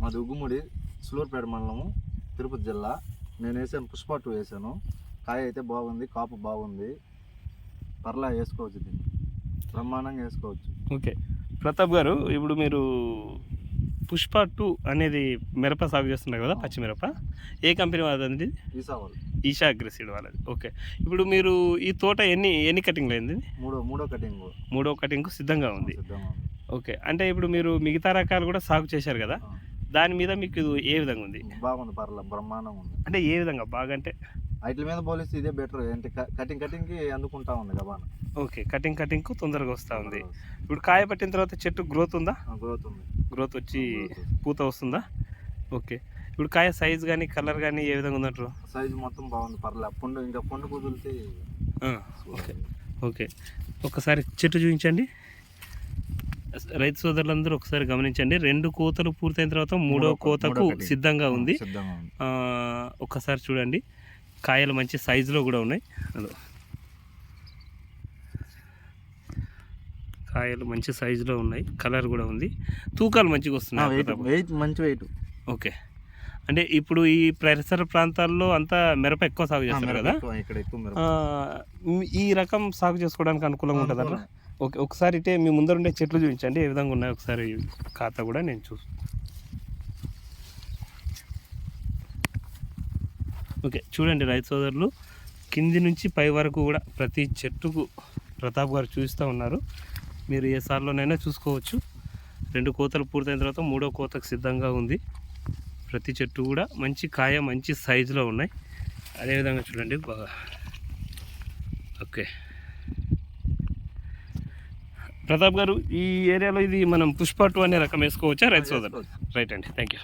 మాది ఉగ్గుముడి, సులూరుపేట మండలము, తిరుపతి జిల్లా. నేను వేసాను పుష్ప 2 వేసాను. కాయ అయితే బాగుంది, కాపు బాగుంది, పర్లా వేసుకోవచ్చు, దీన్ని బ్రహ్మాండంగా వేసుకోవచ్చు. ఓకే ప్రతాప్ గారు, ఇప్పుడు మీరు పుష్ప 2 అనేది మిరప సాగు చేస్తున్నారు కదా, పచ్చిమిరప, ఏ కంపెనీ వాళ్ళది? ఈషా అగ్రెసిడ్ వాళ్ళది. ఓకే, ఇప్పుడు మీరు ఈ తోట ఎన్ని కటింగ్లు అయింది? మూడో కటింగ్ సిద్ధంగా ఉంది. ఓకే, అంటే ఇప్పుడు మీరు మిగతా రకాలు కూడా సాగు చేశారు కదా, దాని మీద మీకు ఏ విధంగా ఉంది? బాగుంది, పర్లా బ్రహ్మాండంగా ఉంది. అంటే ఏ విధంగా బాగా అంటే వాటి మీద పోలిస్తే ఇదే బెటర్. ఏంటి కటింగ్కి అందుకుంటా ఉంది కదా. ఓకే, కటింగ్కు తొందరగా వస్తూ ఉంది. ఇప్పుడు కాయ పట్టిన తర్వాత చెట్టు గ్రోత్ ఉందా? గ్రోత్ వచ్చి పూత వస్తుందా? ఓకే, ఇప్పుడు కాయ సైజ్ కానీ కలర్ కానీ ఏ విధంగా ఉందంటారు? సైజ్ మొత్తం బాగుంది, పర్లే. పండు కుదిరితే. ఓకే ఓకే, ఒకసారి చెట్టు చూపించండి. రైతు సోదరులందరూ ఒకసారి గమనించండి. 2 కోతలు పూర్తయిన తర్వాత 3వ కోతకు సిద్ధంగా ఉంది. ఒక్కసారి చూడండి, కాయలు మంచి సైజులో కూడా ఉన్నాయి. కాయలు మంచి సైజులో ఉన్నాయి, కలర్ కూడా ఉంది, తూకాలు మంచిగా వస్తున్నాయి. మంచి వెయిట్. ఓకే, అంటే ఇప్పుడు ఈ పరిసర ప్రాంతాల్లో అంతా మిరప ఎక్కువ సాగు చేస్తారు కదా, ఈ రకం సాగు చేసుకోవడానికి అనుకూలంగా ఉంటుంది అట్లా. ఓకే, ఒకసారి ఇటే మీ ముందర ఉండే చెట్లు చూపించండి, ఏ విధంగా ఉన్నాయి ఒకసారి ఖాతా కూడా నేను ఓకే చూడండి రైతు సోదరులు, కింది నుంచి పై వరకు కూడా ప్రతి చెట్టుకు ప్రతాప్ గారు చూస్తూ ఉన్నారు. మీరు ఏ సార్లోనైనా చూసుకోవచ్చు. 2 కోతలు పూర్తయిన తర్వాత 3వ కోతకు సిద్ధంగా ఉంది. ప్రతి చెట్టు కూడా మంచి కాయ మంచి సైజులో ఉన్నాయి. అదేవిధంగా చూడండి బాగా. ఓకే ప్రతాప్ గారు, ఈ ఏరియాలో ఇది మనం పుష్ప 2 అనే రకం వేసుకోవచ్చా రైతు సోదరు? రైట్ అండి, థ్యాంక్ యూ.